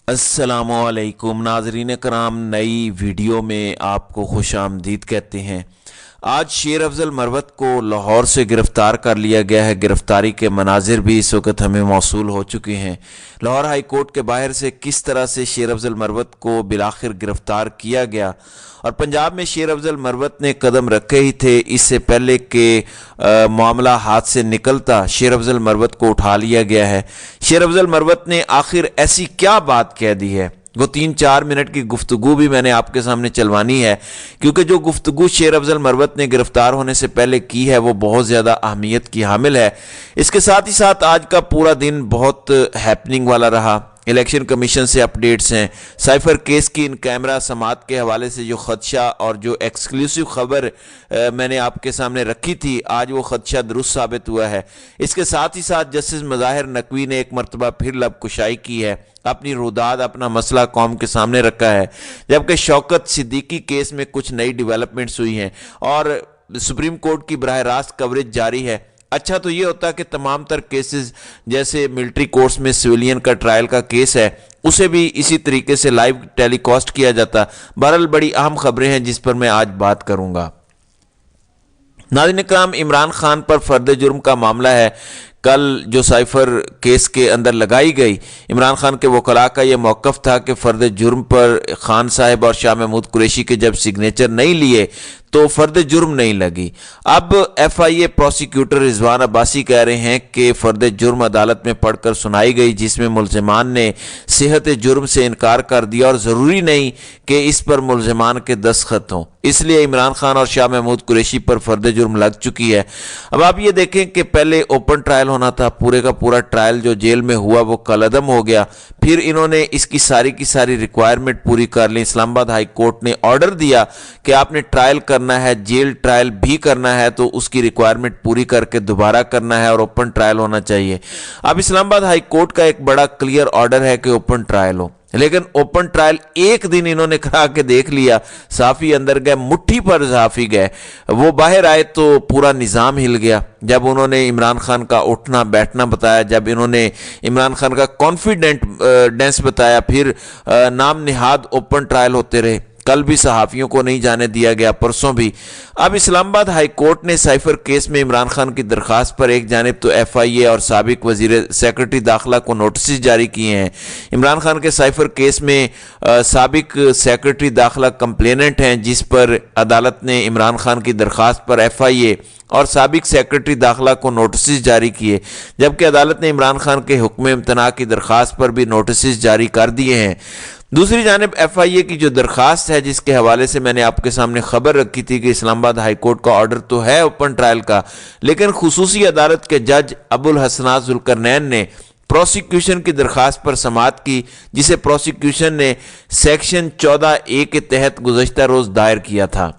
अस्सलामुअलैकुम नाजरीन कराम, नई वीडियो में आपको खुश आमदीद कहते हैं। आज शेर अफजल मरवत को लाहौर से गिरफ़्तार कर लिया गया है। गिरफ़्तारी के मनाजिर भी इस वक्त हमें मौसूल हो चुके हैं। लाहौर हाई कोर्ट के बाहर से किस तरह से शेर अफजल मरवत को बिलाखिर गिरफ़्तार किया गया, और पंजाब में शेर अफजल मरवत ने कदम रखे ही थे इससे पहले कि मामला हाथ से निकलता शेर अफजल मरवत को उठा लिया गया है। शेर अफजल मरवत ने आखिर ऐसी क्या बात कह दी है, वो 3-4 मिनट की गुफ्तगू भी मैंने आपके सामने चलवानी है, क्योंकि जो गुफ्तगू शेर अफजल मरवत ने गिरफ्तार होने से पहले की है वो बहुत ज़्यादा अहमियत की हामिल है। इसके साथ ही साथ आज का पूरा दिन बहुत हैपनिंग वाला रहा। इलेक्शन कमीशन से अपडेट्स हैं, साइफर केस की इन कैमरा समात के हवाले से जो खदशा और जो एक्सक्लूसिव खबर मैंने आपके सामने रखी थी, आज वो खदशा दुरुस्त साबित हुआ है। इसके साथ ही साथ जस्टिस मज़ाहिर नकवी ने एक मरतबा फिर लब कुशाई की है, अपनी रुदाद, अपना मसला कौम के सामने रखा है। जबकि शौकत सिद्दीकी केस में कुछ नई डेवलपमेंट्स हुई हैं और सुप्रीम कोर्ट की बराह रास्त कवरेज जारी है। अच्छा तो ये होता है कि तमाम तर केसेस, जैसे मिलिट्री कोर्ट्स में सिविलियन का ट्रायल का केस है, उसे भी इसी तरीके से लाइव टेलीकास्ट किया जाता। बहरहाल बड़ी अहम खबरें हैं जिस पर मैं आज बात करूंगा। नाज़रीन इकराम, इमरान खान पर फर्द जुर्म का मामला है। कल जो साइफर केस के अंदर लगाई गई, इमरान खान के वकला का यह मौक़िफ़ था कि फ़र्द जुर्म पर खान साहब और शाह महमूद कुरैशी के जब सिग्नेचर नहीं लिए तो फ़र्द जुर्म नहीं लगी। अब FIA प्रोसिक्यूटर रिजवान अब्बासी कह रहे हैं कि फ़र्द जुर्म अदालत में पढ़कर सुनाई गई, जिसमें मुल्ज़िमान ने सेहत जुर्म से इनकार कर दिया और ज़रूरी नहीं कि इस पर मुल्ज़िमान के दस्तखत हों, इसलिए इमरान खान और शाह महमूद कुरैशी पर फ़र्द जुर्म लग चुकी है। अब आप ये देखें कि पहले ओपन ट्रायल होना था, पूरे का पूरा ट्रायल जो जेल में हुआ वो कलअदम हो गया। फिर इन्होंने इसकी सारी की सारी रिक्वायरमेंट पूरी कर ली। इस्लामाबाद हाई कोर्ट ने ऑर्डर दिया कि आपने ट्रायल करना है, जेल ट्रायल भी करना है तो उसकी रिक्वायरमेंट पूरी करके दोबारा करना है और ओपन ट्रायल होना चाहिए। अब इस्लामाबाद हाई कोर्ट का एक बड़ा क्लियर ऑर्डर है कि ओपन ट्रायल हो, लेकिन ओपन ट्रायल एक दिन इन्होंने करा के देख लिया। साफी अंदर गए, मुट्ठी पर साफी गए, वो बाहर आए तो पूरा निज़ाम हिल गया। जब उन्होंने इमरान खान का उठना बैठना बताया, जब इन्होंने इमरान खान का कॉन्फिडेंस बताया, फिर नाम निहाद ओपन ट्रायल होते रहे। कल भी सहाफ़ियों को नहीं जाने दिया गया, परसों भी। अब इस्लामाबाद हाई कोर्ट ने साइफर केस में इमरान खान की दरख्वास्त पर एक जानिब तो FIA और साबिक वजीर सेक्रेटरी दाखिला को नोटिस जारी किए हैं। इमरान खान के साइफर केस में साबिक सेक्रेटरी दाखिला कंप्लेनेंट हैं, जिस पर अदालत ने इमरान खान की दरख्वास्त पर FIA और साबिक सेक्रेटरी दाखिला को नोटिस जारी किए, जबकि अदालत ने इमरान खान के हुक्म इम्तना की दरख्वास्त पर भी नोटिस जारी कर दिए हैं। दूसरी जानिब FIA की जो दरख्वास्त है, जिसके हवाले से मैंने आपके सामने खबर रखी थी कि इस्लामाबाद हाई कोर्ट का ऑर्डर तो है ओपन ट्रायल का, लेकिन खुसूसी अदालत के जज अबुल हसनात जुल्करनैन ने प्रोसिक्यूशन की दरख्वास्त पर समाअत की, जिसे प्रोसिक्यूशन ने सेक्शन 14A के तहत गुज़श्ता रोज़ दायर किया था।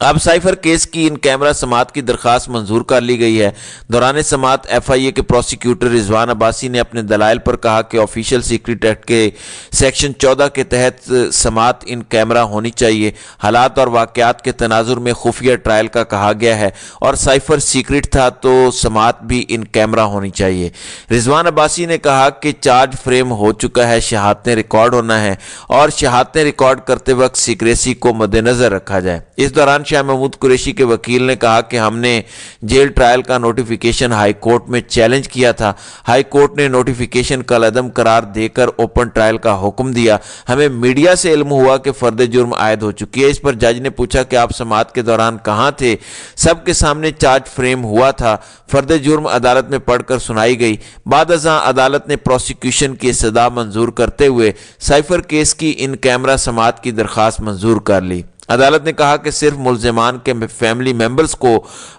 अब साइफर केस की इन कैमरा समात की दरख्वास्त मंजूर कर ली गई है। दौरान समात FIA के प्रोसिक्यूटर रिजवान अब्बासी ने अपने दलाइल पर कहा कि ऑफिशियल सीक्रेट एक्ट के सेक्शन 14 के तहत समात इन कैमरा होनी चाहिए। हालात और वाक़यात के तनाजुर में खुफिया ट्रायल का कहा गया है और साइफर सीक्रेट था तो समात भी इन कैमरा होनी चाहिए। रिजवान अब्बासी ने कहा कि चार्ज फ्रेम हो चुका है, शहादतें रिकॉर्ड होना है और शहादतें रिकॉर्ड करते वक्त सीक्रेसी को मद्देनजर रखा जाए। इस दौरान शाह महमूद कुरैशी के वकील ने कहा कि हमने जेल ट्रायल का नोटिफिकेशन हाई कोर्ट में चैलेंज किया था। हाई कोर्ट ने नोटिफिकेशन कलअदम करार देकर ओपन ट्रायल का हुक्म दिया। हमें मीडिया से इल्म हुआ कि फर्द जुर्म आयद हो चुकी है। इस पर जज ने पूछा कि आप समाअत के दौरान कहाँ थे? सबके सामने चार्ज फ्रेम हुआ था। फर्द जुर्म अदालत में पढ़कर सुनाई गई। बाद अज़ां अदालत ने प्रोसिक्यूशन की सदा मंजूर करते हुए साइफर केस की इन कैमरा समाअत की दरख्वास्त मंजूर कर ली। अदालत ने कहा कि सिर्फ मुल्ज़िमान के फैमिली मेंबर्स को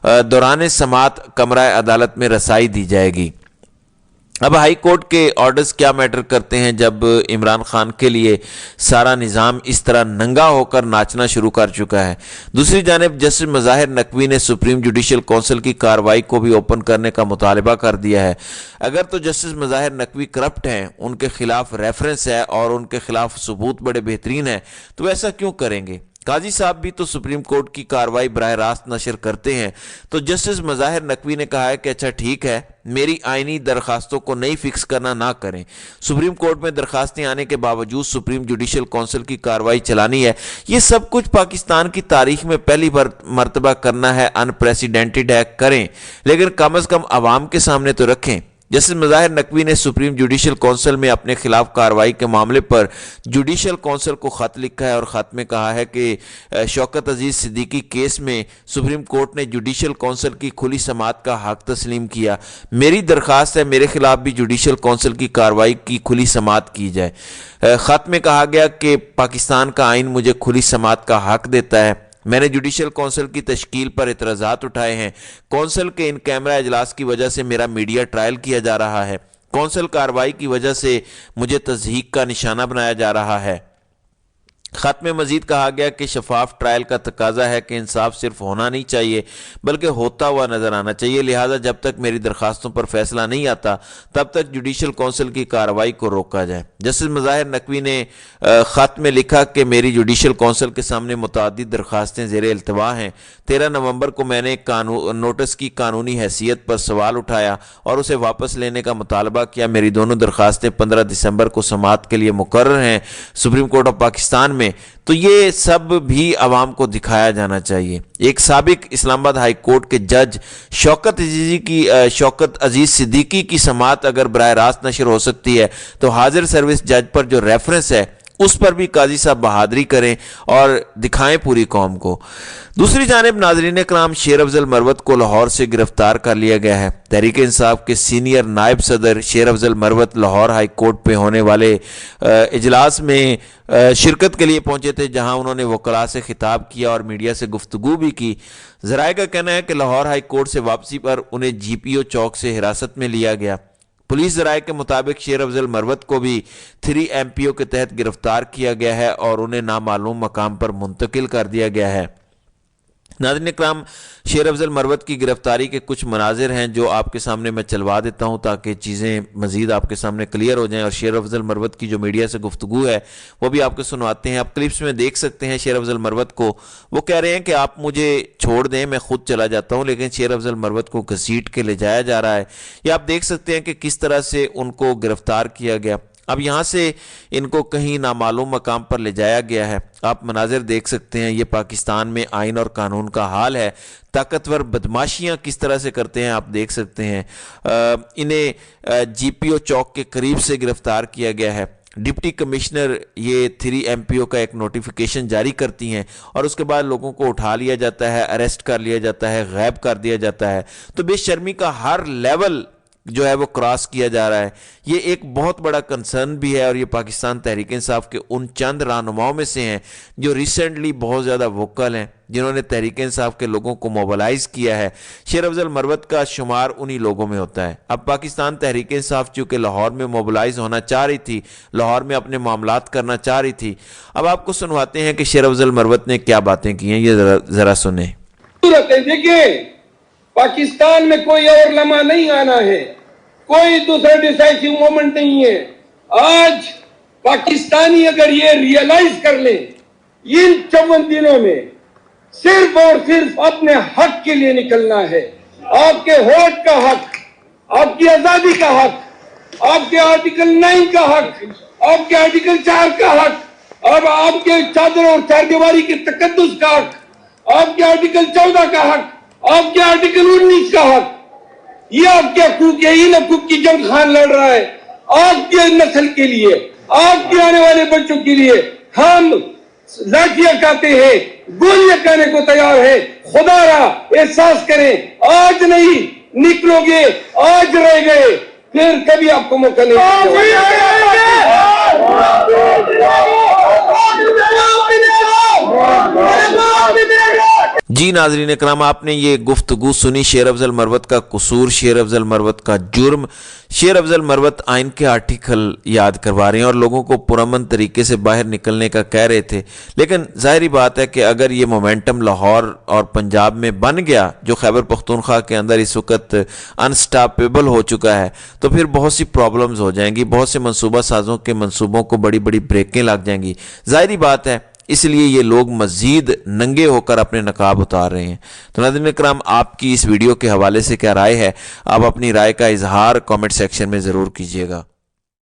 दौरान समाअत कमरा अदालत में रसाई दी जाएगी। अब हाई कोर्ट के ऑर्डर्स क्या मैटर करते हैं जब इमरान खान के लिए सारा निज़ाम इस तरह नंगा होकर नाचना शुरू कर चुका है। दूसरी जानिब जस्टिस मज़ाहिर नकवी ने सुप्रीम जुडिशल काउंसिल की कार्रवाई को भी ओपन करने का मुतालबा कर दिया है। अगर तो जस्टिस मज़ाहिर नकवी करप्ट हैं, उनके खिलाफ रेफरेंस है और उनके खिलाफ सबूत बड़े बेहतरीन है, तो ऐसा क्यों करेंगे? قاضی صاحب بھی تو سپریم کورٹ کی کارروائی براہ راست نشر کرتے ہیں۔ تو جسٹس مظاہر نقوی نے کہا ہے کہ اچھا ٹھیک ہے، میری آئینی درخواستوں کو نہیں فکس کرنا نہ کریں۔ سپریم کورٹ میں درخواستیں آنے کے باوجود سپریم جوڈیشل کونسل کی کارروائی چلانی ہے، یہ سب کچھ پاکستان کی تاریخ میں پہلی مرتبہ کرنا ہے، ان پریسیڈنٹڈ ہے، کریں، لیکن کم از کم عوام کے سامنے تو رکھیں۔ جسٹس مظاہر نقوی نے سپریم جوڈیشل کونسل میں اپنے خلاف کارروائی کے معاملے پر جوڈیشل کونسل کو خط لکھا ہے اور خط میں کہا ہے کہ شوکت عزیز صدیقی کیس میں سپریم کورٹ نے جوڈیشل کونسل کی کھلی سماعت کا حق تسلیم کیا۔ میری درخواست ہے میرے خلاف بھی جوڈیشل کونسل کی کارروائی کی کھلی سماعت کی جائے۔ خط میں کہا گیا کہ پاکستان کا آئین مجھے کھلی سماعت کا حق دیتا ہے۔ میں نے جوڈیشل کونسل کی تشکیل پر اعتراضات اٹھائے ہیں۔ کونسل کے ان کیمرہ اجلاس کی وجہ سے میرا میڈیا ٹرائل کیا جا رہا ہے۔ کونسل کارروائی کی وجہ سے مجھے تضحیک کا نشانہ بنایا جا رہا ہے۔ خط میں مزید کہا گیا کہ شفاف ٹرائل کا تقاضا ہے کہ انصاف صرف ہونا نہیں چاہیے بلکہ ہوتا ہوا نظر آنا چاہیے، لہٰذا جب تک میری درخواستوں پر فیصلہ نہیں آتا تب تک جوڈیشل کونسل کی کارروائی کو روکا جائے۔ جسٹس مظاہر نقوی نے خط میں لکھا کہ میری جوڈیشل کونسل کے سامنے متعدد درخواستیں زیر التوا ہیں۔ 13 نومبر کو میں نے نوٹس کی قانونی حیثیت پر سوال اٹھایا اور اسے واپس لینے کا مطالبہ کیا۔ میری دونوں درخواستیں 15 دسمبر کو سماعت کے لیے مقرر ہیں سپریم کورٹ آف پاکستان میں۔ تو یہ سب بھی عوام کو دکھایا جانا چاہیے۔ ایک سابق اسلام آباد ہائی کورٹ کے جج شوکت عزیز صدیقی کی سماعت اگر براہ راست نشر ہو سکتی ہے تو حاضر سروس جج پر جو ریفرنس ہے اس پر بھی قاضی صاحب بہادری کریں اور دکھائیں پوری قوم کو۔ دوسری جانب ناظرین اکرام، شیر افضل مروت کو لاہور سے گرفتار کر لیا گیا ہے۔ تحریک انصاف کے سینئر نائب صدر شیر افضل مروت لاہور ہائی کورٹ پہ ہونے والے اجلاس میں شرکت کے لیے پہنچے تھے، جہاں انہوں نے وکلاء سے خطاب کیا اور میڈیا سے گفتگو بھی کی۔ ذرائع کا کہنا ہے کہ لاہور ہائی کورٹ سے واپسی پر انہیں جی پی او چوک سے حراست میں لیا گیا۔ پولیس ذرائع کے مطابق شیر افضل مروت کو بھی 3 MPO کے تحت گرفتار کیا گیا ہے اور انہیں نامعلوم مقام پر منتقل کر دیا گیا ہے۔ ناظرین اکرام، شیر افضل مروت کی گرفتاری کے کچھ مناظر ہیں جو آپ کے سامنے میں چلوا دیتا ہوں تاکہ چیزیں مزید آپ کے سامنے کلیئر ہو جائیں، اور شیر افضل مروت کی جو میڈیا سے گفتگو ہے وہ بھی آپ کو سنواتے ہیں۔ آپ کلپس میں دیکھ سکتے ہیں شیر افضل مروت کو، وہ کہہ رہے ہیں کہ آپ مجھے چھوڑ دیں، میں خود چلا جاتا ہوں، لیکن شیر افضل مروت کو گھسیٹ کے لے جایا جا رہا ہے۔ یہ آپ دیکھ سکتے ہیں کہ کس طرح سے ان کو گرفتار کیا گیا۔ اب یہاں سے ان کو کہیں نامعلوم مقام پر لے جایا گیا ہے۔ آپ مناظر دیکھ سکتے ہیں، یہ پاکستان میں آئین اور قانون کا حال ہے۔ طاقتور بدماشیاں کس طرح سے کرتے ہیں آپ دیکھ سکتے ہیں۔ انہیں جی پی او چوک کے قریب سے گرفتار کیا گیا ہے۔ ڈپٹی کمشنر یہ 3 MPO کا ایک نوٹیفیکیشن جاری کرتی ہیں اور اس کے بعد لوگوں کو اٹھا لیا جاتا ہے، اریسٹ کر لیا جاتا ہے، غائب کر دیا جاتا ہے۔ تو بے شرمی کا ہر لیول جو ہے وہ کراس کیا جا رہا ہے۔ یہ ایک بہت بڑا کنسرن بھی ہے، اور یہ پاکستان تحریک انصاف کے ان چند رہنماؤں میں سے ہیں جو ریسنٹلی بہت زیادہ ووکل ہیں، جنہوں نے تحریک انصاف کے لوگوں کو موبلائز کیا ہے۔ شیر افضل مروت کا شمار انہی لوگوں میں ہوتا ہے۔ اب پاکستان تحریک انصاف چونکہ لاہور میں موبلائز ہونا چاہ رہی تھی، لاہور میں اپنے معاملات کرنا چاہ رہی تھی، اب آپ کو سنواتے ہیں کہ شیر افضل مروت نے کیا باتیں کی ہیں، یہ ذرا سنیں۔ دیکھیں، پاکستان میں کوئی اور لمحہ نہیں آنا ہے، کوئی دوسرا ڈیسائیسو مومنٹ نہیں ہے۔ آج پاکستانی اگر یہ ریئلائز کر لیں، ان 54 دنوں میں صرف اور صرف اپنے حق کے لیے نکلنا ہے۔ آپ کے ووٹ کا حق، آپ کی آزادی کا حق، آپ کے آرٹیکل 9 کا حق، آپ کے آرٹیکل 4 کا حق، اب آپ کے چادر اور چاردیواری کے تقدس کا حق، آپ کے آرٹیکل 14 کا حق، آپ کے آرٹیکل 19 کا حق، یہ آپ کے حقوق ہے۔ ان حقوق کی جنگ خان لڑ رہا ہے آپ کی نسل کے لیے، آپ کے آنے والے بچوں کے لیے۔ ہم لاٹھیاں کھاتے ہیں، گولیاں کھانے کو تیار ہیں۔ خدا را احساس کریں، آج نہیں نکلو گے، آج رہ گئے، پھر کبھی آپ کو موقع نہیں جی ناظرین اکرام، آپ نے یہ گفتگو سنی۔ شیر افضل مروت کا قصور، شیر افضل مروت کا جرم، شیر افضل مروت آئین کے آرٹیکل یاد کروا رہے ہیں اور لوگوں کو پرامن طریقے سے باہر نکلنے کا کہہ رہے تھے۔ لیکن ظاہری بات ہے کہ اگر یہ مومنٹم لاہور اور پنجاب میں بن گیا، جو خیبر پختونخوا کے اندر اس وقت انسٹاپیبل ہو چکا ہے، تو پھر بہت سی پرابلمز ہو جائیں گی، بہت سے منصوبہ سازوں کے منصوبوں کو بڑی بڑی بریکیں لگ جائیں گی۔ ظاہری بات ہے इसलिए ये लोग मज़ीद नंगे होकर अपने नकाब उतार रहे हैं। तो नाज़रीन इकराम, आपकी इस वीडियो के हवाले से क्या राय है? आप अपनी राय का इजहार कमेंट सेक्शन में ज़रूर कीजिएगा।